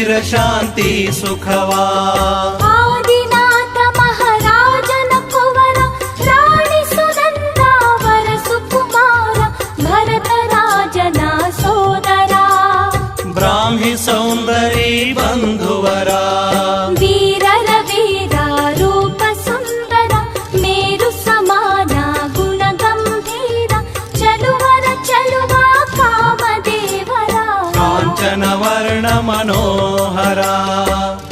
ಚಿರಶಾಂತಿ ಸುಖವಾ. ಆದಿನಾಥ ಮಹಾರಾಜನ ಕುವರ ರಾಣಿ ಸುನಂದ ವರ ಸುಕುಮಾರ ಭರತ ರಾಜನ ಸೋದರ. ಬ್ರಾಹ್ಮಿ ಸೌಂದರಿ ಬಂಧುವರ ವೀರರ ವೀರ ರೂಪ ಸುಂದರ ಮೇರು ಸಮಾನ ಗುಣ ಗಂಭೀರ ಚಲುವರ ಚಲುವ ಕಾಮದೇವರ. ಕಾಂಚನ ವರ್ಣ ಮನೋಹರ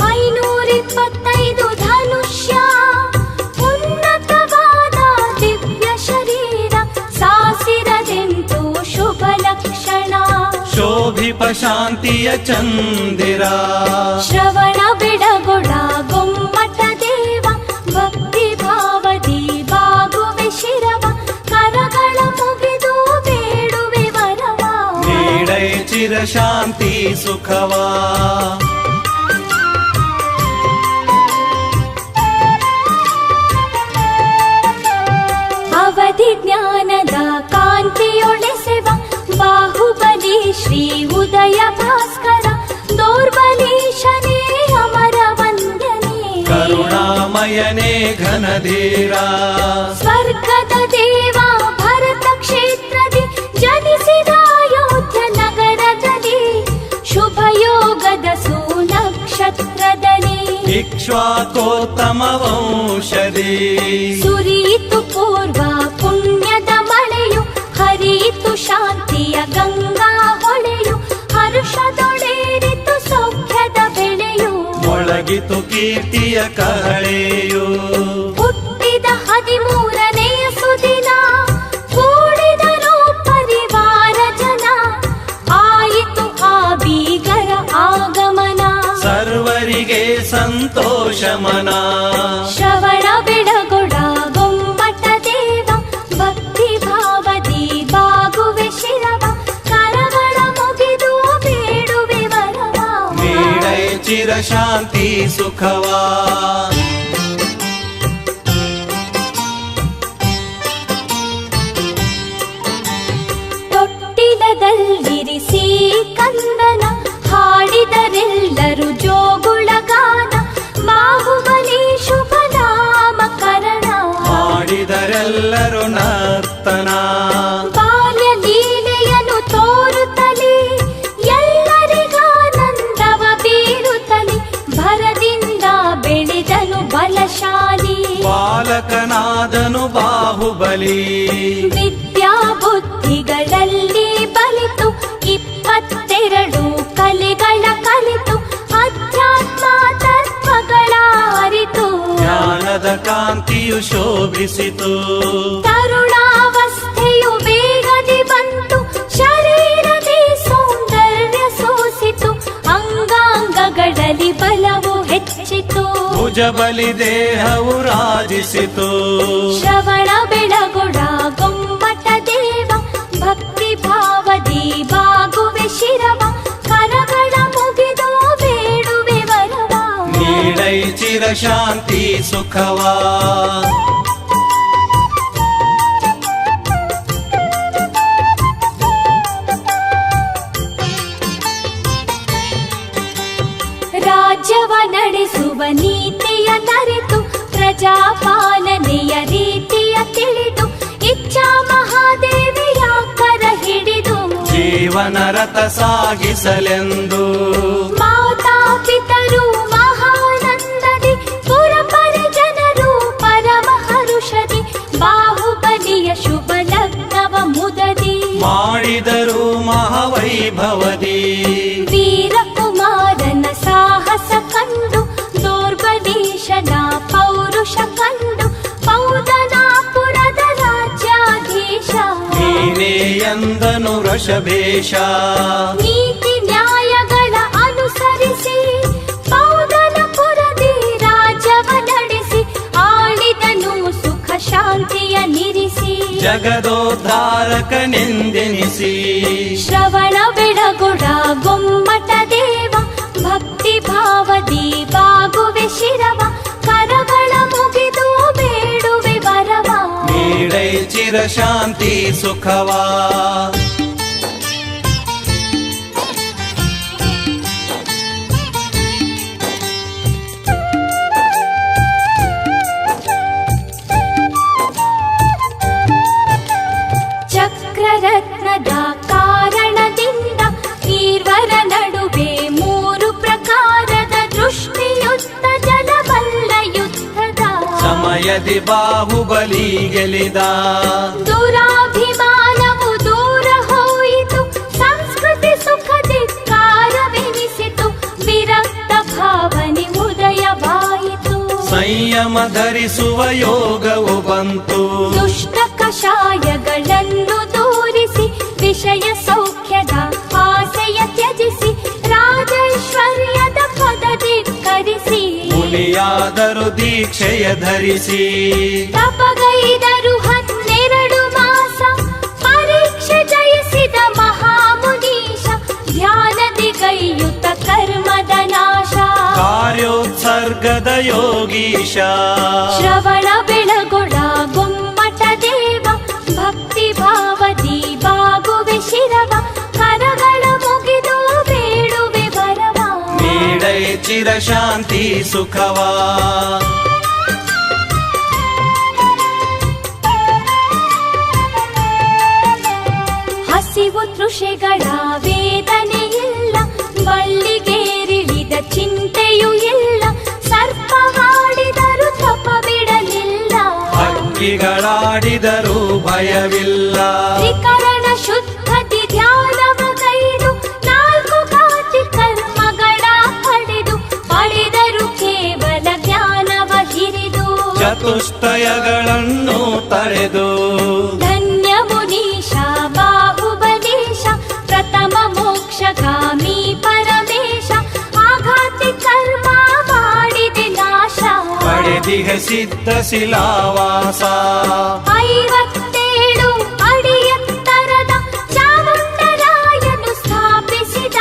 525 ಧನುಷ್ಯ ಉನ್ನತವಾದ ದಿವ್ಯ ಶರೀರ ಸಾಸಿರದೆಂಟು ಶುಭ ಲಕ್ಷಣ. ಶೋಭಿಪ ಶಾಂತಿಯ ಚಂದಿರ ಶ್ರವಣ ಬೆಡಗೊಡ ಗೊಮ್ಮಟ ದೇವ ಭಕ್ತಿ ಭಾವದಿ ಬಾಗುವೆ ಶಿರವ ಕರಗಳ ಮುಗಿದು ಬೇಡುವೆ ವರವ. ನೀಡೈ ಚಿರಶಾಂತಿ ಸುಖವಾ. ಅವಧಿ ಜ್ಞಾನದ ಕಾಂತಿಯೊಳೆಸೆವ ಬಾಹುಬಲಿ ಶ್ರೀ ಉದಯ ಭಾಸ್ಕರ. ದೌರ್ಬಲೀಶನೇ ಅಮರ ವಂದನೆ ಕರುಣಾಮಯನೇ ಘನಧೀರ. ಸ್ವರ್ಗದ ದೇವ ಭರತ ಕ್ಷೇತ್ರದಿ ಜನಿಸಿದ ಅಯೋಧ್ಯ ನಗರದಲ್ಲಿ ಶುಭ ಯೋಗದ ಸುನಕ್ಷತ್ರದಲ್ಲಿ. ಇಕ್ಷ್ವಾಕೋತ್ತಮ ವಂಶದಿ ಸುರಿಯಿತು ಪೂರ್ವ ಪುಣ್ಯದ ಮಳೆಯು ಹರಿಯಿತು ಶಾಂತಿಯ ಗಂಗಾ ಹೊಳೆಯು ಹರ್ಷದೊಳೇರಿತು ಸೌಖ್ಯದ ಬೆಳೆಯು. ಮೊಳಗಿತು ಕೀರ್ತಿಯ ಕಹಳೆಯು ಹುಟ್ಟಿದ 13ನೆಯ ಸುದಿನ ಕೂಡಿದರು ಪರಿವಾರ ಜನ ಆಯಿತು ಆ ಬೀಗರ ಆಗಮನ. ಸರ್ವರಿಗೆ ಸಂತೋಷ ಮನ. ಶ್ರವಣ ಬೆಳಗೊಡ ಗೊಮ್ಮಟ ದೇವ ಭಕ್ತಿ ಭಾವದಿ ಬಾಗುವೆ ಶಿರವ ಕರಗಳ ಮುಗಿದು ಬೇಡುವೆ ವರವ. ನೀಡೈ ಚಿರಶಾಂತಿ ಸುಖವಾ. ತೊಟ್ಟಿಲದಲ್ಲಿರಿಸಿ ಕಂದನ ಹಾಡಿದರೆಲ್ಲರೂ ಜೋಗುಳ ಗಾನ. ಬಾಹುಬಲಿ ಶುಭ ನಾಮಕರಣ ಮಾಡಿದರೆಲ್ಲರೂ ನರ್ತನ. ಬಾಲ್ಯ ಲೀಲೆಯನ್ನು ತೋರುತ್ತಲಿ ಎಲ್ಲರಿಗಾನಂದವ ಬೀರುತ್ತಲಿ ಭರದಿಂದ ಬೆಳೆದನು ಬಲಶಾಲಿ. ಬಾಲಕನಾದನು ಬಾಹುಬಲಿ ವಿದ್ಯಾ ಬುದ್ಧಿಗಳಲ್ಲಿ ಬಲಿತು 22 ಕಲೆಗಳ ಕಲಿತು ಅಧ್ಯಾತ್ಮ ತತ್ವಗಳ ಅರಿತು. ಜ್ಞಾನದ ಕಾಂತಿಯು ಶೋಭಿಸಿತು. ತರುಣಾವಸ್ಥೆಯು ಬೇಗದಿ ಬಂತು ಶರೀರದಿ ಸೌಂದರ್ಯ ಸೋಸಿತು ಅಂಗಾಂಗಗಳಲ್ಲಿ ಬಲವು ಹೆಚ್ಚಿತು. ಭುಜಬಲಿ ದೇಹವು ರಾಜಿಸಿತು. ಶ್ರವಣ ಬೆಳಗೊಡ ಗೊಮ್ಮಟ ದೇವ ಭಕ್ತಿ ಭಾವದಿ ಬಾಗುವೆ ಶಿರವ ಕರಗಳ ಮುಗಿದು ಬೇಡುವೆ ವರವ. ನೀಡೈ ಚಿರಶಾಂತಿ ಸುಖವಾ. ರಾಜ್ಯವ ನಡೆಸುವ ನೀತಿಯ ನರಿತು ಪ್ರಜಾಪಾಲನೆಯ ರೀತಿಯ ತಿಳಿದು ಇಚ್ಛಾ ಮಹಾದೇವಿಯ ಕರ ಹಿಡಿದು ಜೀವನ ರಥ ಸಾಗಿಸಲೆಂದು ಮಾತಾ ಪಿತರು ಮಹಾನಂದದಿ ಪುರ ಪರಿಜನರು ಪರಮ ಹರುಷದಿ ಬಾಹುಬಲಿಯ ಶುಭ ಲಗ್ನವ ಮುದದಿ ಮಾಡಿದರು ಮಹಾವೈಭವದಿ. ವೀರಕುಮಾರನ ಸಾಹಸ ಕಂಡು ದೌರ್ಬಲೀಶನ ಪೌರುಷ ಕಂಡು ಪೌದನಾಪುರದ ರಾಜ್ಯಾಧೀಶ. ನೀನೇ ಎಂದನು ವೃಷಭೇಶ. ನೀತಿ ನ್ಯಾಯಗಳ ಅನುಸರಿಸಿ ಪೌದನಪುರದಿ ರಾಜ್ಯವ ನಡೆಸಿ ಆಳಿದನು ಸುಖ ಶಾಂತಿಯ ನಿರಿಸಿ. ಜಗದೋದ್ಧಾರಕನೆಂದೆನಿಸಿ ಶ್ರವಣ ಬೆಳಗೊಡ ಗೊಮ್ಮಟ ದೇವ ಭಕ್ತಿ ಭಾವದಿ ಬಾಗುವೆ ಶಿರವ ಕರಗಳ ಮುಗಿದು ಬೇಡುವೆ ವರವ. ನೀಡೈ ಚಿರಶಾಂತಿ ಸುಖವಾ. ಮಾಯದಿ ಬಾಹುಬಲಿ ಗೆಲಿದ. ದುರಾಭಿಮಾನವು ದೂರ ಹೋಯಿತು, ಸಂಸ್ಕೃತಿ ಸುಖಧಿಕ್ಕಾರವೆನಿಸಿತು, ವಿರಕ್ತ ಭಾವನೆ ಉದಯವಾಯಿತು. ಸಂಯಮ ಧರಿಸುವ ಯೋಗವು ಬಂತು, ದುಷ್ಟ ಕಷಾಯಗಳನ್ನು ದೂರಿಸಿ, ವಿಷಯ ಸೌಖ್ಯದ ಆಸೆಯ ತ್ಯಜಿಸಿ, ರಾಜೈಶ್ವರ್ಯದ ಪದ ಧಿಕ್ಕರಿಸಿ, ಮುನಿಯಾದರು ದೀಕ್ಷೆಯ ಧರಿಸಿ. ತಪಗೈದರು 12 ಮಾಸ, ಪರೀಕ್ಷೆ ಜಯಿಸಿದ ಮಹಾಮುನೀಶ, ಧ್ಯಾನದಿಗೈಯುತ ಕರ್ಮದ ನಾಶ. ಕಾರ್ಯೋತ್ಸರ್ಗದ ಯೋಗೀಶ, ಶ್ರವಣ ಬೆಳಗೊಳ ಗೊಮ್ಮಟ ದೇವ, ಭಕ್ತಿ ಭಾವದಿ ಬಾಗುವೆ ಶಿರವ, ಕರಗಳ ಮುಗಿದು ಬೇಡುವೆ ವರವ. ನೀಡೈ ಚಿರ ಶಾಂತಿ ಸುಖವಾ. ಹಸಿವು ತೃಷೆಗಳ ವೇದನೆಯಿಲ್ಲ, ಬಳ್ಳಿಗೇರಿಳಿದ ಚಿಂತೆಯೂ ಇಲ್ಲ, ಸರ್ಪವಾಡಿದರು ತಪ ಬಿಡಲಿಲ್ಲ, ಹಕ್ಕಿಗಳಾಡಿದರೂ ಭಯವಿಲ್ಲ. ತ್ರಿಕರಣ ಶುದ್ಧತಿ ಧ್ಯಾನವ ಕೈದು, 4 ಘಾತಿ ಕರ್ಮಗಳ ಪಡೆದು, ಪಡೆದರು ಕೇವಲ ಜ್ಞಾನವ ಹಿರಿದು, ಚತುಷ್ಟಯಗಳನ್ನು ತಳೆದು. ಧನ್ಯ ಮುನೀಶ ಬಾಹುಬಲೀಶ, ಪ್ರಥಮ ಮೋಕ್ಷಗಾಮಿ ಪರಮೇಶ, ಆಘಾತಿ ಕರ್ಮ ಮಾಡಿದೆ ನಾಶ. ಪಡೆದಿಹ ಸಿದ್ಧ ಶಿಲಾವಾಸ, 57 ಅಡಿ ಎತ್ತರದ ಚಾಮುಂಡರಾಯನು ಸ್ಥಾಪಿಸಿದ,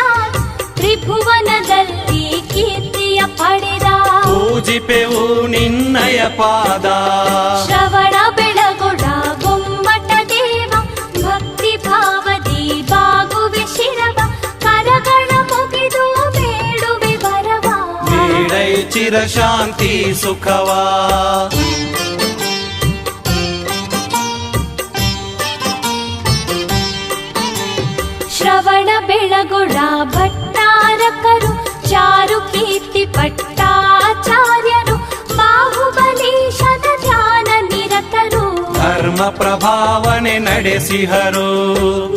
ತ್ರಿಭುವನದಲ್ಲಿ ಕೀರ್ತಿಯ ಪಡೆದ. ಪೂಜಿಪೆವು ನಿನ್ನಯ ಪಾದ, ಶ್ರವಣ ಬೆಳಗೊಳ ಗೊಮ್ಮಟ ದೇವ, ಭಕ್ತಿ ಭಾವದಿ ಬಾಗುವೆ ಶಿರವ, ಕರಗಳ ಮುಗಿದು ಬೇಡುವೆ ವರವ. ನೀಡೈ ಚಿರ ಶಾಂತಿ ಸುಖವಾ. ಶ್ರವಣ ಬೆಳಗೊಳ ಭಟ್ಟಾರಕರು, ಚಾರು ಕೀರ್ತಿ ಪಟ್ಟಾಚಾರ್ಯರು, ಬಾಹುಬಲೀಶನ ಧ್ಯಾನ ನಿರತರು, ಧರ್ಮ ಪ್ರಭಾವನೆ ನಡೆಸಿಹರು.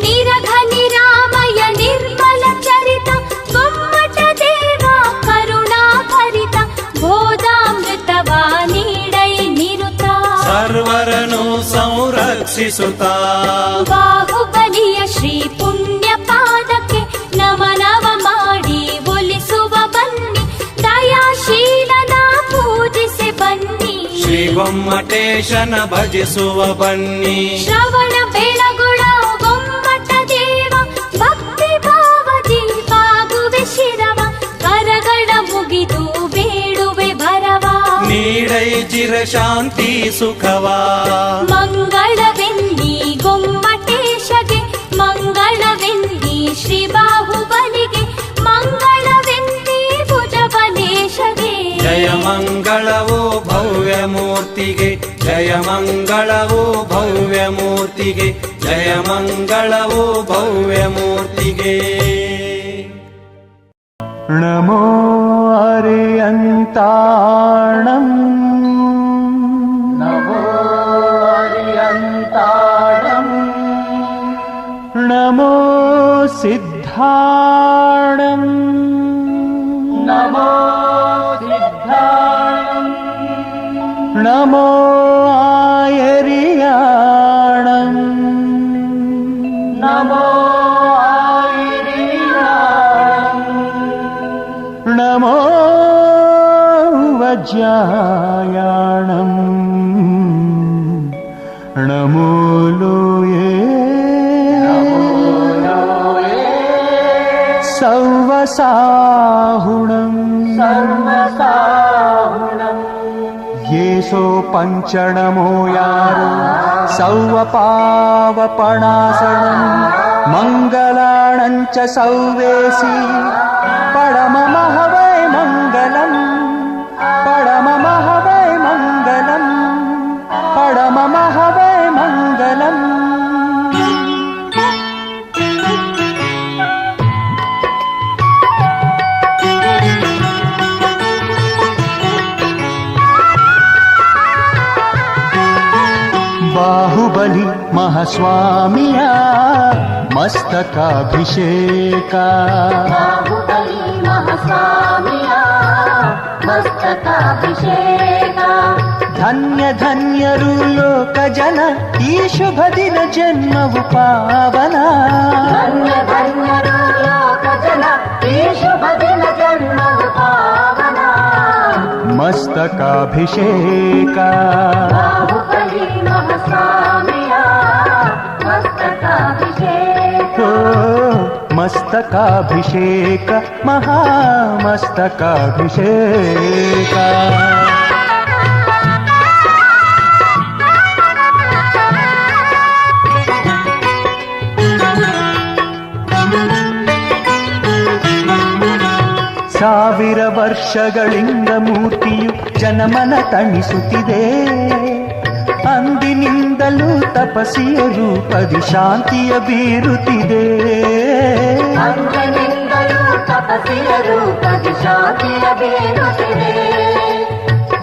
ನಿರಘ ನಿರಾಮಯ ನಿರ್ಮಲ ಚರಿತ, ಗೊಮ್ಮಟ ದೇವ ಕರುಣಾ ಭರಿತ, ಬೋಧಾಮೃತವ ನೀಡೈ ನಿರುತ, ಸರ್ವರನು ಸಂರಕ್ಷಿಸುತ್ತ. ಬಾಹುಬಲಿಯ ಶ್ರೀ ಪುಣ್ಯ ಪಾದಕ್ಕೆ ನಮನವ ಮಾಡಿ ಒಲಿಸುವ ಬನ್ನಿ, ದಯಾಶೀಲನ ಪೂಜಿಸಿ ಬನ್ನಿ, ಶ್ರೀ ಗೊಮ್ಮಟೇಶನ ಭಜಿಸುವ ಬನ್ನಿ. ಶ್ರವಣ ಬೆಳಗೊಳ ಗೊಮ್ಮಟ ದೇವ, ಭಕ್ತಿ ಭಾವದಿ ಬಾಗುವೆ ಶಿರವ, ಕರಗಳ ಮುಗಿದು ಬೇಡುವೆ ಭರವ. ನೀಡೈ ಚಿರ ಶಾಂತಿ ಸುಖವಾ. ಮಂಗಳವೆನ್ನಿ ಗೊಮ್ಮಟೇಶಗೆ, ಮಂಗಳವೆನ್ನಿ ಶ್ರೀ ಬಾಹುಬಲಿಗೆ, ಮಂಗಳವೆನ್ನಿ ಭುಜಬಲೇಶಗೆ. ಜಯ ಮಂಗಳವೋ ಭವ್ಯ ಮೂರ್ತಿಗೆ, ಜಯ ಮಂಗಳವೋ ಭವ್ಯ ಮೂರ್ತಿಗೆ, ಜಯ ಮಂಗಳವೋ ಭವ್ಯ ಮೂರ್ತಿಗೆ. ನಮೋ ಅರಿಯಂತಾಣಂ, ನಮೋ ಅರಿಯಂತಾಣಂ, ನಮೋ ಸಿದ್ಧಾಣಂ, ನಮೋ ಸಿದ್ಧಾಣಂ, ನಮೋ ಆಯರಿಯಾಣಂ, ನಮೋ ನಮೋ ವಜ್ರಾಯಾಣಂ, ನಮೋ ಲೋಯೇ ಸರ್ವಸಾಹುಣಂ, ಯೇಸೋ ಪಂಚಣಮೋ ಯಾರು ಸೌವಪಾವಪಣಾಸನಂ, ಮಂಗಲಾಣಂಚ ಸೌವೇಸಿ ಪರಮಮಃ ವೈ ಮಂಗಲಂ, ಪರಮಮಃ ವೈ ಮಂಗಲಂ, ಪರಮಮಃ ವೈ ಮಂಗಲಂ. ಮಹಾಸ್ವಾಮಿಯ ಮಸ್ತಕಾಭಿಷೇಕ. ಬಾಹುಬಲಿ ಮಹಾಸ್ವಾಮಿಯ ಮಸ್ತಕಾಭಿಷೇಕ. ಧನ್ಯ ಧನ್ಯರು ಲೋಕ ಜನ ಈ ಶುಭ ದಿನ ಜನ್ಮವು ಪಾವನ. ಧನ್ಯ ಧನ್ಯರು ಲೋಕ ಜನ ಈ ಶುಭ ದಿನ ಜನ್ಮವು ಪಾವನ. ಮಸ್ತಕಾಭಿಷೇಕ. ಬಾಹುಬಲಿ ಮಹಾಸ್ವಾಮಿಯ ಮಸ್ತಕಾಭಿಷೇಕ. ಓ ಮಸ್ತಕಾಭಿಷೇಕ ಮಹಾಮಸ್ತಕಾಭಿಷೇಕ. ಸಾವಿರ ವರ್ಷಗಳಿಂದ ಮೂರ್ತಿಯು ಜನಮನ ತಣಿಸುತ್ತಿದೆ. ಅಂದಿನಿಂದಲೂ ತಪಸ್ಸಿಯ ರೂಪದಿ ಶಾಂತಿಯ ಬೀರುತ್ತಿದೆ. ಅಂದಿನಿಂದಲೂ ತಪಸ್ಸಿಯ ರೂಪದಿ ಶಾಂತಿಯ ಬೀರುತ್ತಿದೆ.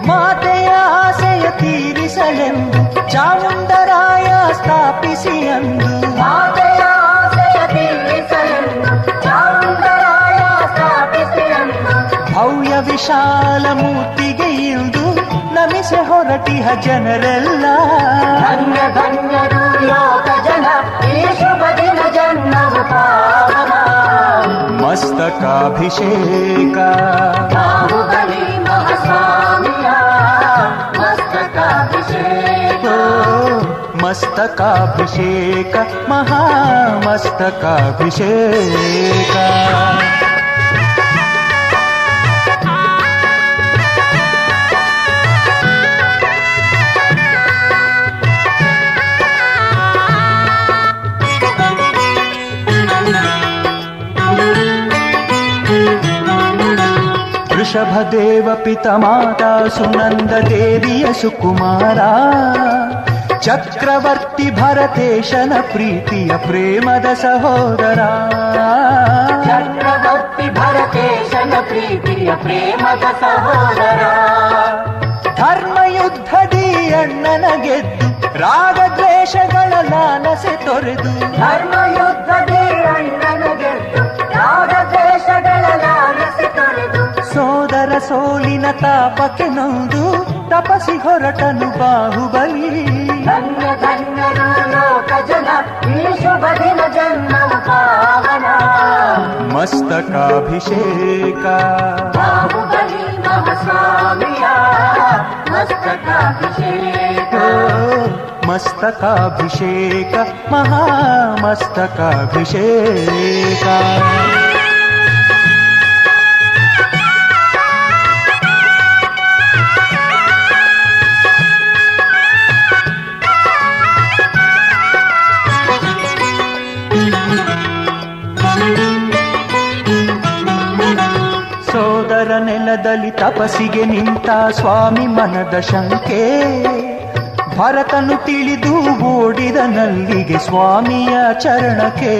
ಮಾತೆಯ ಆಸೆಯ ತೀರಿಸಲೆಂದು ಚಾಮುಂಡರಾಯ ಸ್ಥಾಪಿಸಿ ಅಂದು. ಮಾತೆಯ ಆಸೆಯ ತೀರಿಸಲೆಂದು ಚಾಮುಂಡರಾಯ ಸ್ಥಾಪಿಸಿ ಅಂದು. ಭವ್ಯ ವಿಶಾಲ ಮೂರ್ತಿಗೆ ಇಂದು ನಮಿಸೆ ಹೊರಟಿಹ ಜನರೆಲ್ಲ. ಧನ್ಯ ಧನ್ಯರು ಲೋಕ ಜನ ಈ ಶುಭ ದಿನ ಜನ್ಮವು ಪಾವನ. ಮಸ್ತಕಾಭಿಷೇಕ. ಬಾಹುಬಲಿ ಮಹಾಸ್ವಾಮಿಯ ಮಸ್ತಕಾಭಿಷೇಕ. ಓ ಮಸ್ತಕಾಭಿಷೇಕ ಮಹಾಮಸ್ತಕಾಭಿಷೇಕ. ವೃಷಭದೇವ ಪಿತ ಮಾತಾ ಸುನಂದ ದೇವಿಯ ಸುಕುಮಾರ. ಚಕ್ರವರ್ತಿ ಭರತೇಶನ ಪ್ರೀತಿಯ ಪ್ರೇಮದ ಸಹೋದರ. ಚಕ್ರವರ್ತಿ ಭರತೇಶನ ಪ್ರೀತಿಯ ಪ್ರೇಮದ ಸಹೋದರ. ಧರ್ಮಯುದ್ಧದಿ ಅಣ್ಣನ ಗೆದ್ದು ರಾಗದ್ವೇಷಗಳ ಲಾಲಸೆ ತೊರೆದು. ಧರ್ಮಯುದ್ಧದೇ ಅಣ್ಣನ ಗೆದ್ದು ರಾಗದ್ವೇಷಗಳ ಲಾಲಸೆ ತೊರೆದು. ಸೋದರ ಸೋಲಿನ ತಾಪಕ್ಕೆ ನೊಂದು ತಪಸಿ ಹೊರಟನು ಬಾಹುಬಲಿ. ಧನ್ಯ ಧನ್ಯರು ಲೋಕ ಜನ ಈ ಶುಭ ದಿನ ಜನ್ಮವು ಪಾವನ. ಮಸ್ತಕಾಭಿಷೇಕ. ಬಾಹುಬಲಿ ಮಹಾಸ್ವಾಮಿಯ ಮಸ್ತಕಾಭಿಷೇಕ. ಓ ಮಸ್ತಕಾಭಿಷೇಕ ಮಹಾಮಸ್ತಕಾಭಿಷೇಕ. ಸೋದರ ನೆಲದಲ್ಲಿ ತಪಸ್ಸಿಗೆ ನಿಂತ ಸ್ವಾಮಿ ಮನದ ಶಂಕೆ. ಭರತನು ತಿಳಿದು ಓಡಿದನಲ್ಲಿಗೆ ಸ್ವಾಮಿಯ ಚರಣಕ್ಕೆ.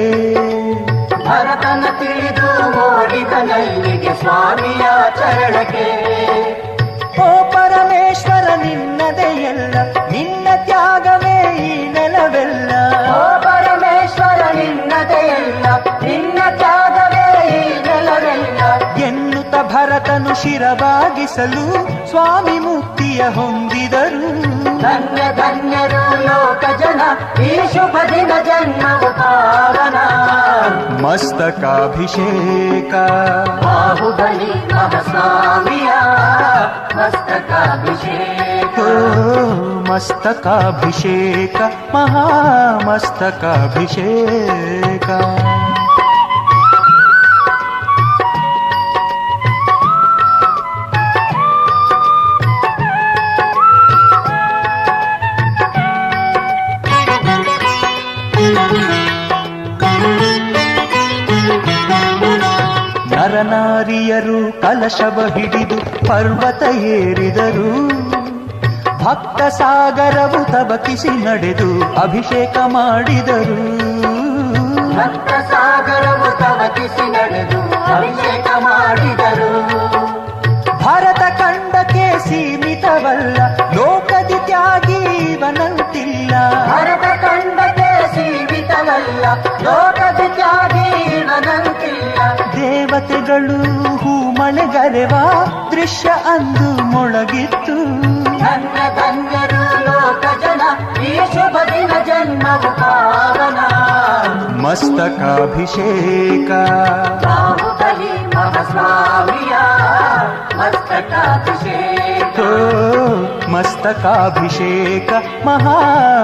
ಭರತನ ತಿಳಿದು ಓಡಿದನಲ್ಲಿಗೆ ಸ್ವಾಮಿಯ ಚರಣಕ್ಕೆ. ಓ ಪರಮೇಶ್ವರ ನಿನ್ನದೇ ಎಲ್ಲ, ನಿನ್ನ ತ್ಯಾಗವೇ ಈ ನೆಲವೆಲ್ಲ. ಓ ಪರಮೇಶ್ವರ ನಿನ್ನದೇ ಎಲ್ಲ, ನಿನ್ನ ತ್ಯಾಗವೇ ಈ ನೆಲವೆಲ್ಲ. ಎನ್ನುತ್ತ ಭರತನು ಶಿರಬಾಗಿಸಲು ಸ್ವಾಮಿ ಮುಕ್ತಿಯ ಹೊಂದಿದರು. ಧನ್ಯ ಧನ್ಯರು ಲೋಕ ಜನ ಈ ಶುಭ ದಿನ ಜನ್ಮವು ಪಾವನ. ಮಸ್ತಕಾಭಿಷೇಕ. ಬಾಹುಬಲಿ ಮಹಾಸ್ವಾಮಿಯ ಮಸ್ತಕಾಭಿಷೇಕ. ಓ ಮಸ್ತಕಾಭಿಷೇಕ ಮಹಾಮಸ್ತಕಾಭಿಷೇಕ. ನರನಾರಿಯರು ಕಲಶವ ಹಿಡಿದು ಪರ್ವತ ಏರಿದರು. ಭಕ್ತ ಸಾಗರವು ತಬಕಿಸಿ ನಡೆದು ಅಭಿಷೇಕ ಮಾಡಿದರು. ಭಕ್ತ ಸಾಗರವು ತವಕಿಸಿ ನಡೆದು ಅಭಿಷೇಕ ಮಾಡಿದರು. ಭಾರತ ಖಂಡಕ್ಕೆ ಸೀಮಿತವಲ್ಲ, ಲೋಕದಿ ತ್ಯಾಗಿ ಇವನಂತಿಲ್ಲ. ಭರತ ಖಂಡಕ್ಕೆ ಲೋಕದ ತ್ಯಾಗಿ ಇವನಂತಿಲ್ಲ. ದೇವತೆಗಳು ಹೂಮಳೆಗರೆವ ದೃಶ್ಯ ಅಂದು ಮೊಳಗಿತ್ತು. ಧನ್ಯ ಧನ್ಯರು ಲೋಕ ಜನ ಈ ಶುಭ ದಿನ ಜನ್ಮವು ಪಾವನ. ಮಸ್ತಕಾಭಿಷೇಕ ಬಾಹುಬಲಿ ಮಹಾಸ್ವಾಮಿಯ ಮಸ್ತಕಾಭಿಷೇಕ. ಓ ಮಸ್ತಕಾಭಿಷೇಕ ಮಹಾಮಸ್ತಕಾಭಿಷೇಕ.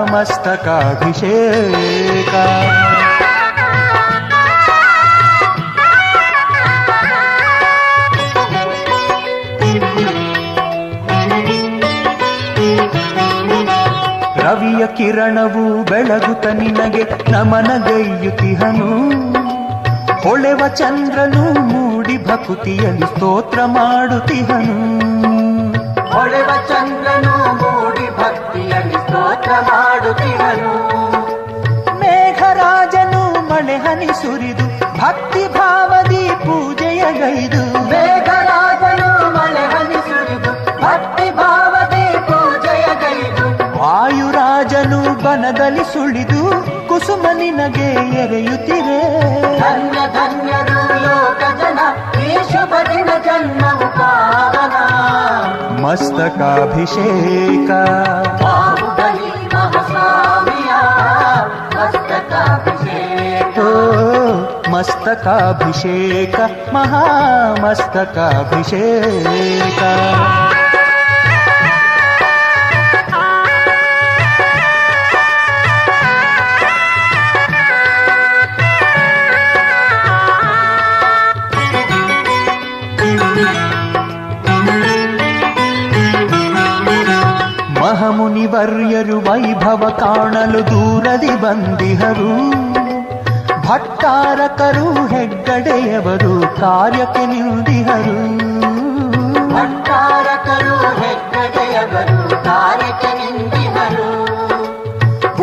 ರವಿಯ ಕಿರಣವು ಬೆಳಗುತ್ತ ನಿನಗೆ ನಮನಗೈಯುತಿಹನು. ಹೊಳೆವ ಚಂದ್ರನು ಮೂಡಿ ಭಕುತಿಯಲ್ಲಿ ಸ್ತೋತ್ರ ಮಾಡುತ್ತಿಹನು. ಹೊಳೆವ ಚಂದ್ರನು ಮೂಡಿ ಭಕ್ತಿಯಲ್ಲಿ ಸ್ತೋತ್ರ ಮಾಡುತ್ತಿಹನು. ಮೇಘರಾಜನು ಮಳೆ ಹನಿ ಸುರಿದು ಭಕ್ತಿ ಭಾವದಿ ಪೂಜೆಯಗೈದು. ಮೇಘರಾಜನು ಮಳೆ ಹನಿ ಸುರಿದು ಭಕ್ತಿ ಭಾವದಿ ಪೂಜೆಯಗೈದು. ವಾಯುರಾಜನು ಬನದಲ್ಲಿ ಸುಳಿದು ಕುಸುಮ ನಿನಗೆ ಎರೆಯುತ್ತಿರೆ. ಧನ್ಯ ಧನ್ಯರು ಲೋಕ ಜನ ಈ ಶುಭ ದಿನ ಜನ್ಮವು ಪಾವನ. ಮಸ್ತಕಾಭಿಷೇಕ ಬಾಹುಬಲಿ ಮಹಾಸ್ವಾಮಿಯ ಮಸ್ತಕಾಭಿಷೇಕ. ಓ ಮಸ್ತಕಾಭಿಷೇಕ ಮಹಾಮಸ್ತಕಾಭಿಷೇಕ. ಮಹಮುನಿವರ್ಯರು ವೈಭವ ಕಾಣಲು ದೂರದಿ ಬಂದಿಹರು. ಭಟ್ಟಾರಕರು ಹೆಗ್ಗಡೆಯವರು ಕಾರ್ಯಕ್ಕೆ ನಿಂದಿಹರು. ಭಟ್ಟಾರಕರು ಹೆಗ್ಗಡೆಯವರು ಕಾರ್ಯಕ್ಕೆ ನಿಂತಿಹರು.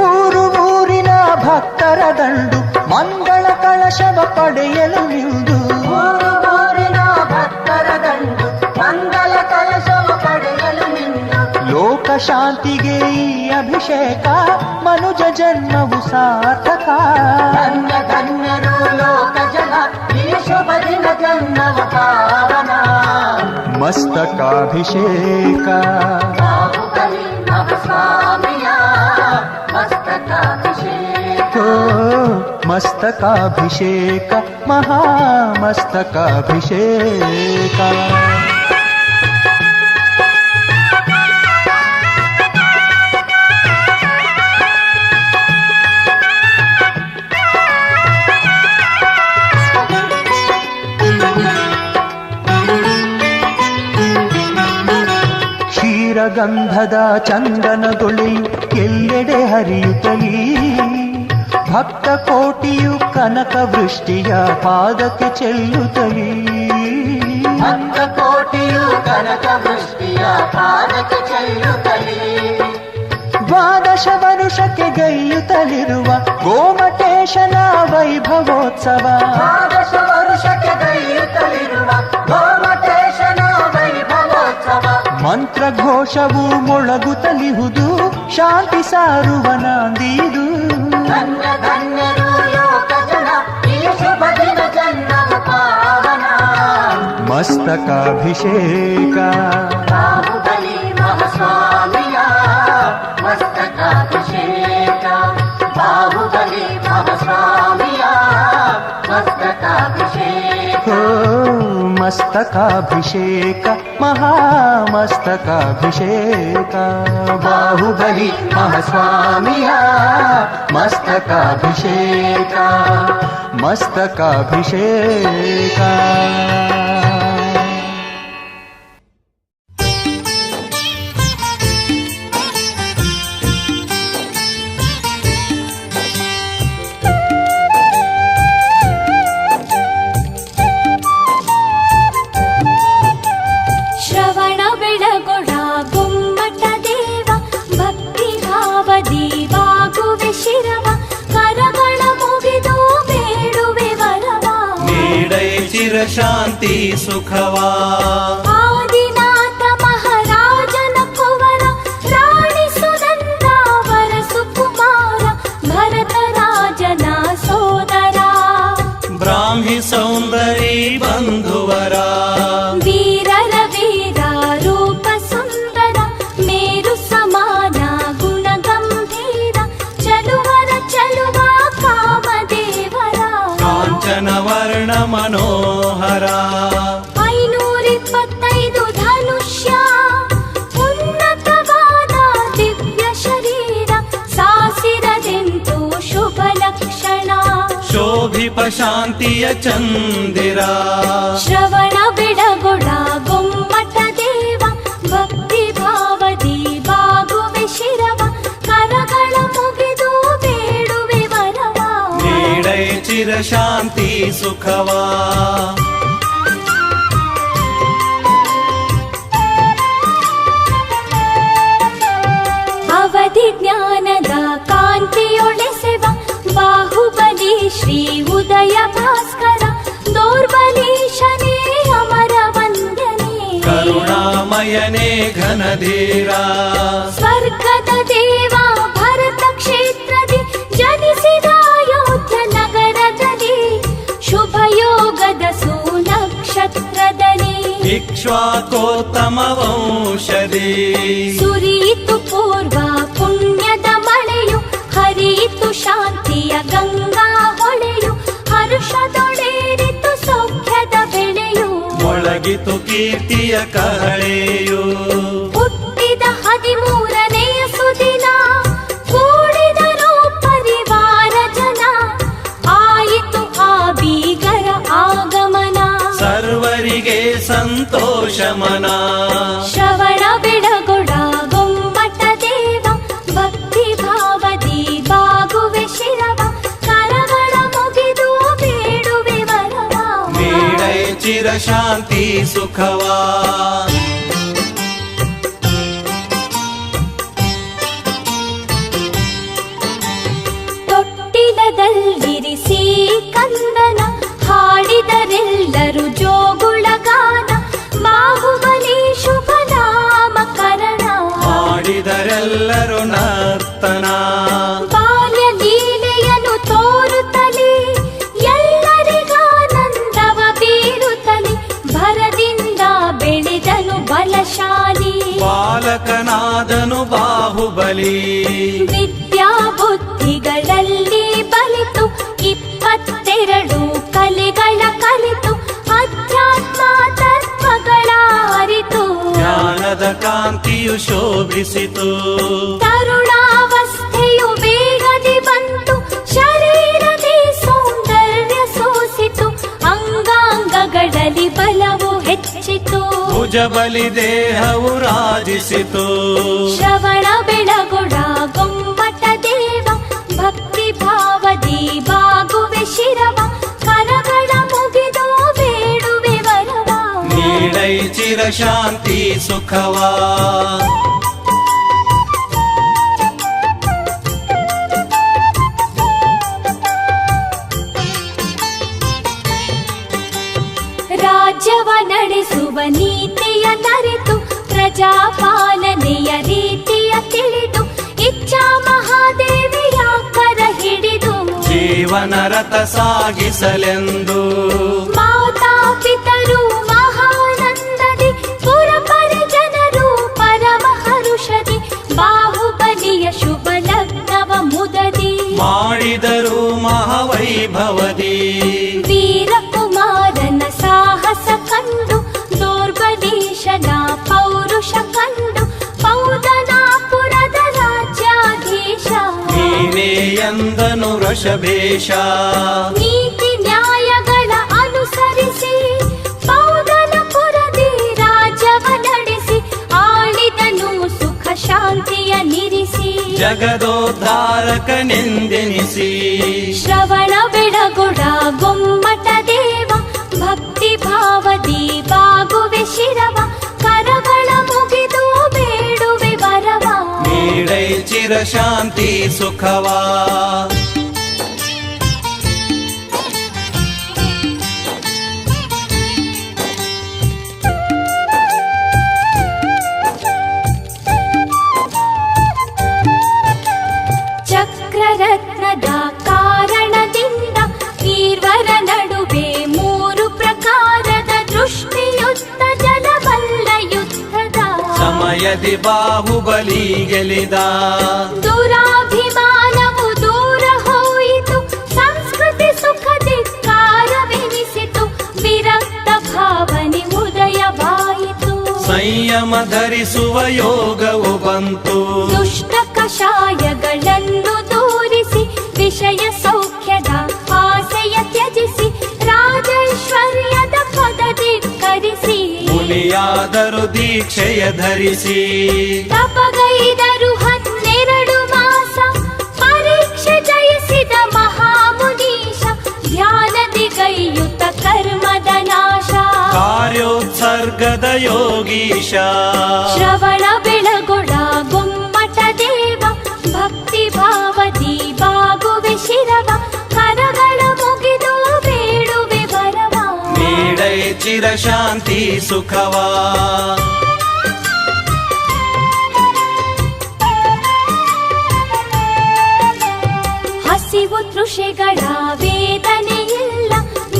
ಊರಿನ ಭಕ್ತರ ದಂಡು ಮಂಗಳ ಕಳಶವ ಪಡೆಯಲು ನಿಂದು. ಊರಿನ ಭಕ್ತರ ದಂಡು ಮಂಗಲ ಕಲಶವ ಪಡೆಯಲು ನಿಂದು. ಲೋಕ ಶಾಂತಿಗೆ ಈ ಅಭಿಷೇಕ ಮನುಜ ಜನ್ಮವು ಸಾರ್ಥಕ. ಧನ್ಯ ಧನ್ಯರು ಲೋಕ ಜನ ಈ ಶುಭ ದಿನ ಜನ್ಮವ ಪಾವನ. ಮಸ್ತಕಾಭಿಷೇಕ ಬಾಹುಬಲಿ ಮಹಾಸ್ವಾಮಿಯ ಮಸ್ತಕಾಭಿಷೇಕ. ಓ ಮಸ್ತಕಾಭಿಷೇಕ ಮಹಾಮಸ್ತಕಾಭಿಷೇಕ. ಕ್ಷೀರಗಂಧದ ಚಂದನದೊಳೆಯು ಎಲ್ಲೆಡೆ ಹರಿಯುತ್ತಲೀ. ಭಕ್ತ ಕೋಟಿಯು ಕನಕ ವೃಷ್ಟಿಯ ಪಾದಕ್ಕೆ ಚೆಲ್ಲುತ್ತಲೀ. ಭಕ್ತ ಕೋಟಿಯು ಕನಕ ವೃಷ್ಟಿಯ ಪಾದಕ್ಕೆ ಚೆಲ್ಲುತ್ತಲೇ. ದ್ವಾದಶ ವರುಷಕ್ಕೆ ಗೈಯುತ್ತಲಿರುವ ಗೋಮಟೇಶನ ವೈಭವೋತ್ಸವ. ದ್ವಾದಶ ವರುಷಕ್ಕೆ ಗೈಯುತ್ತಲಿರುವ ಗೋಮಟೇಶನ ವೈಭವೋತ್ಸವ. ಮಂತ್ರ ಘೋಷವು ಮೊಳಗುತ್ತಲಿಹುದು ಶಾಂತಿ ಸಾರುವ ನಾಂದಿದು. ಧನ್ಯ ಧನ್ಯರು ಲೋಕ ಜನ ಈ ಶುಭ ದಿನ ಜನ್ಮವು ಪಾವನ. ಮಸ್ತಕಾಭಿಷೇಕ ಬಾಹುಬಲಿ ಮಹಾಸ್ವಾಮಿಯ ಮಸ್ತಕಾಭಿಷೇಕ. ಬಾಹುಬಲಿ ಮಹಾಸ್ವಾಮಿಯ ಮಸ್ತಕಾಭಿಷೇಕ. ಓ ಮಸ್ತಕಾಭಿಷೇಕ ಮಹಾಮಸ್ತಕಾಭಿಷೇಕ. ಬಾಹುಬಲಿ ಮಹಾಸ್ವಾಮಿಯ ಮಸ್ತಕಾಭಿಷೇಕ ಮಸ್ತಕಾಭಿಷೇಕ. ಶ್ರವಣ ಬೆಳಗೊಳ ಗುಮ್ಮಟ ದೇವ ಭಕ್ತಿ ಭಾವದಿ ಬಾಗುವೆ ಶಿರವ ಕರಗಳ ಮುಗಿದು ಬೇಡುವೆ ವರವ. ನೀಡೈ ಚಿರ ಶಾಂತಿ ಸುಖವಾ ಆದಿನಾಥ ಮಹಾರಾಜನ ಕುವರ ರಾಣಿ ಸುನಂದ ವರ ಸುಕುಮಾರ ಭರತ ರಾಜನ ಸೋ ಮನೋಹರ 525 ಧನುಷ್ಯ ಉನ್ನತವಾದ ದಿವ್ಯ ಶರೀರ ಸಾಸಿರದೆಂದು ಶುಭ ಲಕ್ಷಣ ಶೋಭಿಪ ಶಾಂತಿಯ ಚಂದಿರ ಶ್ರವಣ ಬೆಳಗೊಳ ಗೊಮ್ಮಟ ದೇವ ಭಕ್ತಿ ಭಾವದಿ ಬಾಗುವೆ ಶಿರವ ಕರಗಳ ಮುಗಿದು ಬೇಡುವೆ ವರವ ನೀಡೈ ಚಿರ ಶಾಂತಿ ಸುಖವಾ ಅವಧಿ ಜ್ಞಾನದ ಕಾಂತಿಯೊಳೆಸೆವ ಬಾಹುಬಲಿ ಶ್ರೀ ಉದಯ ಭಾಸ್ಕರ ದೌರ್ಬಲೀಶನೇ ಅಮರ ವಂದನೆ ಕರುಣಾಮಯನೇ ಘನಧೀರ ಸ್ವರ್ಗದ ದೇವ ಭರತ ಕ್ಷೇತ್ರದಿ ಜನಿಸಿದ ಅಯೋಧ್ಯ ನಗರದಲ್ಲಿ ಶುಭ ಯೋಗದ ಸುನಕ್ಷತ್ರದಲ್ಲಿ ಇಕ್ಷ್ವಾಕೋತ್ತಮ ವಂಶದಿ ಸುರಿಯಿತು ಪೂರ್ವ ಪುಣ್ಯದ ಮಳೆಯು ಹರಿಯಿತು ಶಾಂತಿಯ ಗಂಗಾ ಹೊಳೆಯು ಹರ್ಷದೊಳೇರಿತು ಸೌಖ್ಯದ ಬೆಳೆಯು ಮೊಳಗಿತು ಕೀರ್ತಿಯ ಕಹಳೆಯು ಹುಟ್ಟಿದ 13ನೆಯ ಸುದಿನ ಕೂಡಿದರು ಪರಿವಾರ ಜನ ಆಯಿತು ಆ ಬೀಗರ ಆಗಮನ ಸರ್ವರಿಗೆ ಸಂತೋಷ ಮನ ಶ್ರವಣ ಬೆಳಗೊಳ ಗೊಮ್ಮಟ ದೇವ ಭಕ್ತಿ ಭಾವದಿ ಬಾಗುವೆ ಶಿರವ ಕರಗಳ ಮುಗಿದು ಬೇಡುವೆ ವರವ ನೀಡೈ ಚಿರ ಶಾಂತಿ ಸುಖವಾ ತೊಟ್ಟಿಲದಲ್ಲಿರಿಸಿ ಕಂದನ ಹಾಡಿದರೆಲ್ಲರೂ ಜೋಗುಳಗಾನ ಬಾಹುಬಲಿ ಶುಭ ನಾಮಕರಣ ಮಾಡಿದರೆಲ್ಲರೂ ನರ್ತನ ಬಾಲ್ಯ ಲೀಲೆಯನ್ನು ತೋರುತ್ತಲೇ ಎಲ್ಲರಿಗಾನಂದವ ಬೀರುತ್ತಲೇ ಭರದಿಂದ ಬೆಳೆದನು ಬಲಶಾಲಿ ಬಾಲಕನಾದನು ಬಾಹುಬಲಿ ವಿದ್ಯಾ ಬುದ್ಧಿಗಳಲ್ಲಿ ಬಲಿತು 22 ಕಲೆಗಳ ಕಲಿತು ಅಧ್ಯಾತ್ಮ ತತ್ವಗಳ ಅರಿತು ಜ್ಞಾನದ ಕಾಂತಿಯು ಶೋಭಿಸಿತು ತರುಣಾವಸ್ಥೆಯು ಬೇಗದಿ ಬಂತು ಶರೀರದಿ ಸೌಂದರ್ಯ ಸೋಸಿತು ಅಂಗಾಂಗಗಳಲ್ಲಿ ಬಲವು ಹೆಚ್ಚಿತು ಭುಜಬಲಿ ದೇಹವು ರಾಜಿಸಿತು ಶ್ರವಣ ಬೆಳಗೊಳ ಗೊಮ್ಮಟ ದೇವ ಭಕ್ತಿ ಭಾವದಿ ಬಾಗುವೆ ಶಿರವ ಕರಗಳ ಮುಗಿದು ಬೇಡುವೆ ವರವ ನೀಡೈ ಚಿರ ಶಾಂತಿ ಸುಖವಾ ರಾಜ್ಯವ ನಡೆಸುವ ನೀತಿಯ ನರಿತು ಪ್ರಜಾಪಾಲನೆಯ ರೀತಿಯ ತಿಳಿದು ಇಚ್ಛಾ ಮಹಾದೇವಿಯ ಕರ ಹಿಡಿದು ಜೀವನ ರಥ ಸಾಗಿಸಲೆಂದು ಮಾತಾ ಪಿತರು ಮಹಾನಂದದಿ ಪುರ ಪರಿಜನರು ಪರಮ ಹರುಷದಿ ಬಾಹುಬಲಿಯ ಶುಭ ಲಗ್ನವ ಮುದದಿ ಮಾಡಿದರು ಮಹಾವೈಭವದಿ ವೀರಕುಮಾರನ ಸಾಹಸ ಕಂಡು ದೌರ್ಬಲೀಶನ ಪೌರುಷ ಕಂಡು ಪೌದನಾಪುರದ ರಾಜ್ಯಾಧೀಶ ನೀನೇ ಎಂದನು ವೃಷಭೇಶ ನೀತಿ ನ್ಯಾಯಗಳ ಅನುಸರಿಸಿ ಪೌದನಪುರದಿ ರಾಜ್ಯವ ನಡೆಸಿ ಆಳಿದನು ಸುಖ ಶಾಂತಿಯ ನಿರಿಸಿ ಜಗದೋದ್ಧಾರಕನೆಂದೆನಿಸಿ ಶ್ರವಣ ಬೆಳಗೊಳ ಗೊಮ್ಮಟ ದೇವ ಭಕ್ತಿ ಭಾವದಿ ಬಾಗುವೆ ಶಿರವ ಕರಗಳ ಮುಗಿದು ಬೇಡುವೆ ವರವ ನೀಡೈ ಚಿರ ಶಾಂತಿ ಸುಖವಾ ಚಕ್ರರತ್ನದ ಕಾರಣದಿಂದ ಈರ್ವರ ನಡುವೆ 3 ಪ್ರಕಾರದ ದೃಷ್ಟಿಯುದ್ಧ ಜಲಬಲ್ಲ ಯುದ್ಧದ ಸಮಯದಿ ಬಾಹುಬಲಿ ಗೆಲಿದ ದುರಾಭಿಮಾನವು ದೂರ ಹೋಯಿತು ಸಂಸ್ಕೃತಿ ಸುಖ ಧಿಕ್ಕಾರವೆನಿಸಿತು ಸಂಯಮ ಧರಿಸುವ ಯೋಗವು ಬಂತು. ದುಷ್ಟ ಕಷಾಯಗಳನ್ನು ತೋರಿಸಿ ವಿಷಯ ಸೌಖ್ಯದ ಆಸೆಯ ತ್ಯಜಿಸಿ ರಾಜೈಶ್ವರ್ಯದ ಪದ ಧಿಕ್ಕರಿಸಿ ಮುನಿಯಾದರು ದೀಕ್ಷೆಯ ಧರಿಸಿ ತಪಗೈದರು 12 ಮಾಸ ಪರೀಕ್ಷೆ ಜಯಿಸಿದ ಮಹಾಮುನೀಶ ಧ್ಯಾನದಿಗೈಯುತ ಕರ್ಮದ ನಾಶ ಕಾರ್ಯೋತ್ಸರ್ಗದ ಯೋಗೀಶ ಶ್ರವಣ ಬೆಳಗೊಳ ಗೊಮ್ಮಟ ದೇವ ಭಕ್ತಿ ಭಾವದಿ ಬಾಗುವೆ ಶಿರವ ಕರಗಳ ಮುಗಿದು ಬೇಡುವೆ ವರವ ನೀಡೈ ಚಿರಶಾಂತಿ ಸುಖವಾ. ಹಸಿವು ತೃಷೆಗಳ ವೇದನೆ ಇಲ್ಲ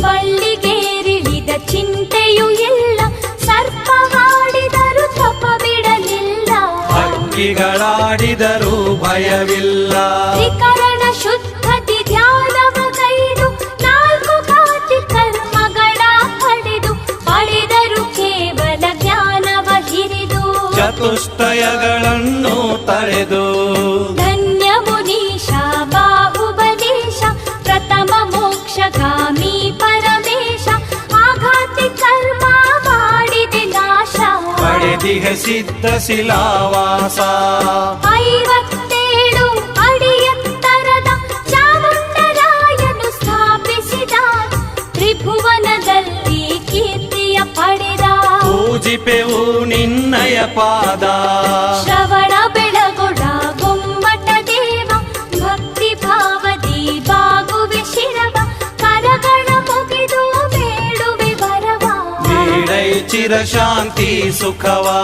ಬಳ್ಳಿಗೇರಿಳಿದ ಚಿಂತೆಯೂ ಇಲ್ಲ ಸರ್ಪ ಹಾಡಿದರು ತಪ ಬಿಡಲಿಲ್ಲ ಹಕ್ಕಿಗಳಾಡಿದರೂ ಭಯವಿಲ್ಲ ತ್ರಿಕರಣ ಶುದ್ಧತಿ ಧ್ಯಾನವ ಕೈದು 4 ಘಾತಿ ಕರ್ಮಗಳ ಪಡೆದರು ಕೇವಲ ಜ್ಞಾನವ ಹಿರಿದು ಚತುಷ್ಟಯಗಳನ್ನು ತಳೆದು ಧನ್ಯ ಮುನೀಶ ಬಾಹುಬಲೇಶ ಪ್ರಥಮ ಮೋಕ್ಷಗಾಮಿ ಪರಮೇಶ ಆಘಾತಿ ಕರ್ಮ ಮಾಡಿದೆ ನಾಶ ಪಡೆದಿಹ ಸಿದ್ಧ ಶಿಲಾವಾಸ 57 ಅಡಿ ಎತ್ತರದ ಚಾಮುಂಡರಾಯನು ಸ್ಥಾಪಿಸಿದ ತ್ರಿಭುವನದಲ್ಲಿ ಕೀರ್ತಿಯ ಪಡೆದ ಪೂಜಿಪೆವು ನಿನ್ನಯ ಪಾದ ಶ್ರವಣ ಬೆಳಗೊಳ ಗೊಮ್ಮಟ ದೇವ ಭಕ್ತಿ ಭಾವದಿ ಬಾಗುವೆ ಶಿರವ ಕರಗಳ ಮುಗಿದು ಬೇಡುವೆ ವರವ ನೀಡೈ ಚಿರಶಾಂತಿ ಸುಖವಾ.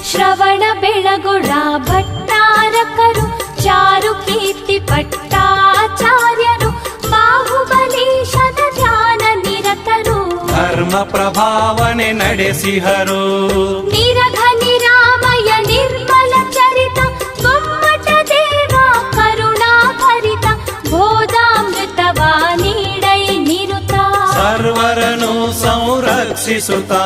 ಶ್ರವಣ ಬೆಳಗೊಳ ಭಟ್ಟಾರಕರು ಚಾರು ಕೀರ್ತಿ ಪಟ್ಟಾಚಾರ್ಯರು ಬಾಹುಬಲೀಶನ ಧ್ಯಾನ ನಿರತರು ಧರ್ಮ ಪ್ರಭಾವನೆ ನಡೆಸಿಹರು ನಿರಘ ನಿರಾಮಯ ನಿರ್ಮಲ ಚರಿತ ಗೊಮ್ಮಟ ದೇವ ಕರುಣಾ ಭರಿತ ಬೋಧಾಮೃತವ ನೀಡೈ ನಿರುತ ಸರ್ವರನು ಸಂರಕ್ಷಿಸುತ್ತಾ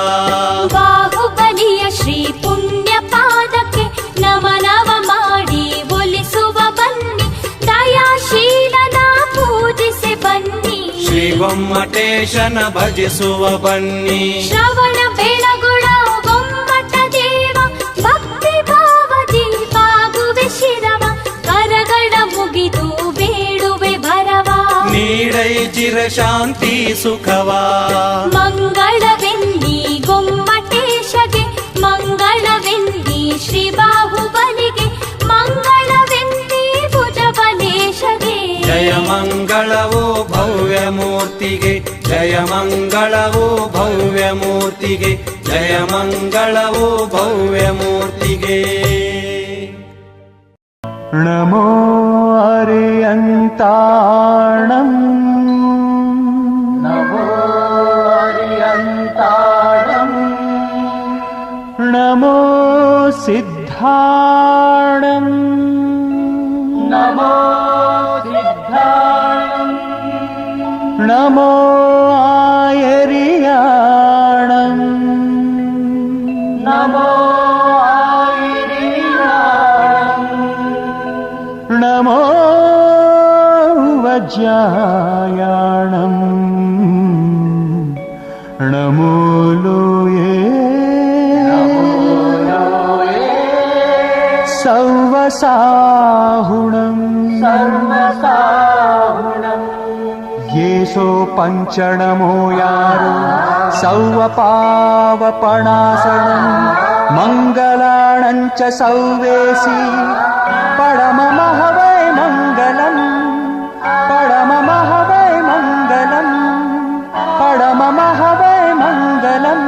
ಬಾಹುಬಲಿಯ ಶ್ರೀ ಪುಣ್ಯ ಪಾದಕ್ಕೆ ನಮನವ ಮಾಡಿ ಒಲಿಸುವ ಬನ್ನಿ ದಯಾಶೀಲನ ಪೂಜಿಸಿ ಬನ್ನಿ ಶ್ರೀ ಗೊಮ್ಮಟೇಶನ ಭಜಿಸುವ ಬನ್ನಿ ಶ್ರವಣ ಬೆಳಗೊಳ ಗೊಮ್ಮಟ ದೇವ ಭಕ್ತಿ ಭಾವದಿ ಬಾಗುವೆ ಶಿರವ ಕರಗಳ ಮುಗಿದು ಬೇಡುವೆ ಭರವ ನೀಡೈ ಚಿರಶಾಂತಿ ಸುಖವಾ. ಮಂಗಳವೆನ್ನಿ ಗೊಮ್ಮಟೇಶಗೆ ಮಂಗಳವೆನ್ನಿ ಶ್ರೀ ಬಾಹುಬಲಿಗೆ ಮಂಗಳವೆನ್ನಿ ಭುಜಬಲೇಶಗೆ ಜಯ ಮಂಗಳವೋ ಭವ್ಯ ಮೂರ್ತಿಗೆ ಜಯ ಮಂಗಳವೋ ಭವ್ಯ ಮೂರ್ತಿಗೆ ಜಯ ಮಂಗಳವೋ ಭವ್ಯ ಮೂರ್ತಿಗೆ. ನಮೋ ಅರಿಯಂತಾಣಂ ನಮೋ ಹರಿಯಂತಾಣಂ ನಮೋ ಸಿದ್ಧಾಣಂ ನಮೋ ಸಿದ್ಧಾಣಂ ನಮೋ ಆಯರಿಯಾಣಂ ನಮೋ ಆಯಿರಿಯಾಣಂ ನಮೋ ವಜ್ರಾಯಾಣಂ ನಮೋ ಲೋಯೇ ಸರ್ವಸಾಹುಣಂ ಸರ್ವಸಾಹುಣಂ ಯೇಸೋ ಪಂಚಣಮೋ ಯಾರು ಸೌವಪಾವಪಣಾಸನಂ ಮಂಗಲಾಣಂಚ ಸೌವೇಸಿ ಪರಮಮಃ ವೈ ಮಂಗಲಂ ಪರಮಮಃ ವೈ ಮಂಗಲಂ ಪರಮಮಃ ವೈ ಮಂಗಲಂ.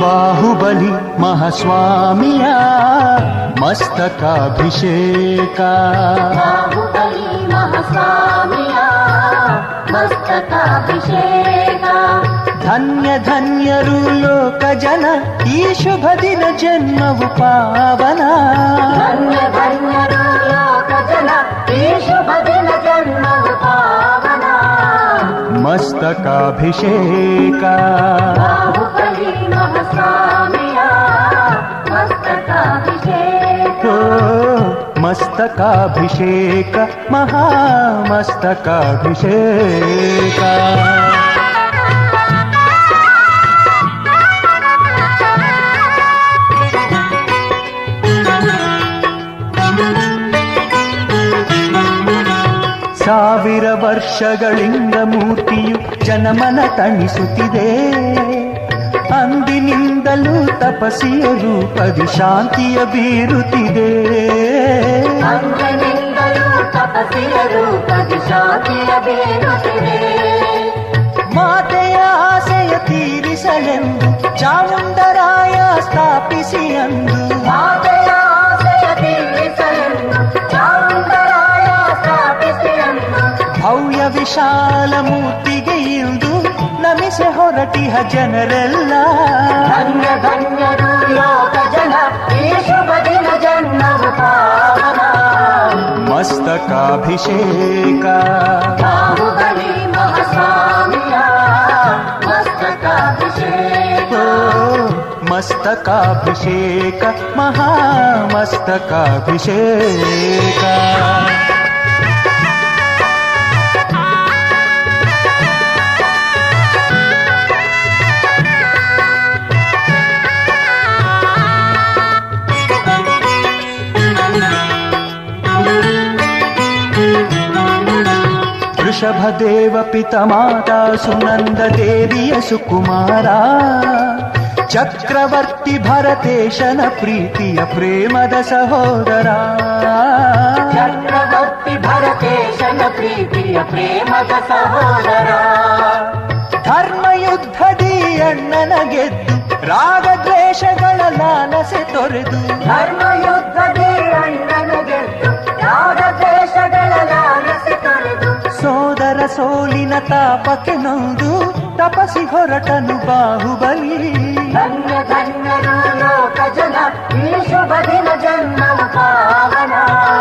ಬಾಹುಬಲಿ ಮಹಾಸ್ವಾಮಿಯ ಮಸ್ತಕಾಭಿಷೇಕ ಬಾಹುಬಲಿ ಮಹಾಸ್ವಾಮಿಯ ಮಸ್ತಕಾಭಿಷೇಕ ಧನ್ಯ ಧನ್ಯರು ಲೋಕ ಜನ ಈ ಶುಭ ದಿನ ಜನ್ಮವು ಪಾವನ ಧನ್ಯ ಧನ್ಯರು ಲೋಕ ಜನ ಈ ಶುಭ ದಿನ ಜನ್ಮವು ಪಾವನ ಮಸ್ತಕಾಭಿಷೇಕ ಬಾಹುಬಲಿ ಮಹಾಸ್ವಾಮಿಯ ಮಸ್ತಕಾಭಿಷೇಕ ಓ, ಮಸ್ತಕಾಭಿಷೇಕ ಮಹಾಮಸ್ತಕಾಭಿಷೇಕ ಸಾವಿರ ವರ್ಷಗಳಿಂದ ಮೂರ್ತಿಯು ಜನಮನ ತಣಿಸುತ್ತಿದೆ ಅಂದಿನಿಂದಲೂ ತಪಸ್ಸಿಯ ರೂಪದಿ ಶಾಂತಿಯ ಬೀರುತ್ತಿದೆ ಅಂದಿನಿಂದಲೂ ತಪಸ್ಸಿಯ ರೂಪದಿ ಶಾಂತಿಯ ಬೀರುತ್ತಿದೆ ಮಾತೆಯ ಆಸೆಯ ತೀರಿಸಲೆಂದು ಚಾಮುಂಡರಾಯ ಸ್ಥಾಪಿಸಿ ಅಂದು ಮಾತೆಯ ಆಸೆಯ ತೀರಿಸಲೆಂದು ಚಾಮುಂಡರಾಯ ಸ್ಥಾಪಿಸಿಯಂದು ಭವ್ಯ ವಿಶಾಲ ಮೂರ್ತಿಗೆ ಇಳಿದು ನಮಿಸೆ ಹೊರಟಿಹ ಜನರೆಲ್ಲ ಧನ್ಯ ಧನ್ಯರು ಲೋಕ ಜನ ಈ ಶುಭ ದಿನ ಜನ್ಮವು ಪಾವನ ಮಸ್ತಕಾಭಿಷೇಕ ಬಾಹುಬಲಿ ಮಹಾಸ್ವಾಮಿಯ ಮಸ್ತಕಾಭಿಷೇಕ ಓ, ಮಸ್ತಕಾಭಿಷೇಕ ಮಹಾಮಸ್ತಕಾಭಿಷೇಕ ವೃಷಭದೇವ ಪಿತ ಮಾತಾ ಸುನಂದ ದೇವಿಯ ಸುಕುಮಾರ ಚಕ್ರವರ್ತಿ ಭರತೇಶನ ಪ್ರೀತಿಯ ಪ್ರೇಮದ ಸಹೋದರ ಚಕ್ರವರ್ತಿ ಭರತೇಶನ ಪ್ರೀತಿಯ ಪ್ರೇಮದ ಸಹೋದರ ಧರ್ಮಯುದ್ಧದಿ ಅಣ್ಣನ ಗೆದ್ದು ರಾಗದ್ವೇಷಗಳ ಲಾಲಸೆ ತೊರೆದು ಧರ್ಮಯುದ್ಧದಿ ಅಣ್ಣನ ಗೆದ್ದು ರಾಗದ್ವೇಷಗಳ ಲಾಲಸೆ ತೊರೆದು ಸೋದರ ಸೋಲಿನ ತಾಪಕ್ಕೆ ನೊಂದು ತಪಸಿ ಹೊರಟನು ಬಾಹುಬಲಿ ಧನ್ಯ ಧನ್ಯರು ಲೋಕ ಜನ ಈ ಶುಭ ದಿನ ಜನ್ಮವು ಪಾವನ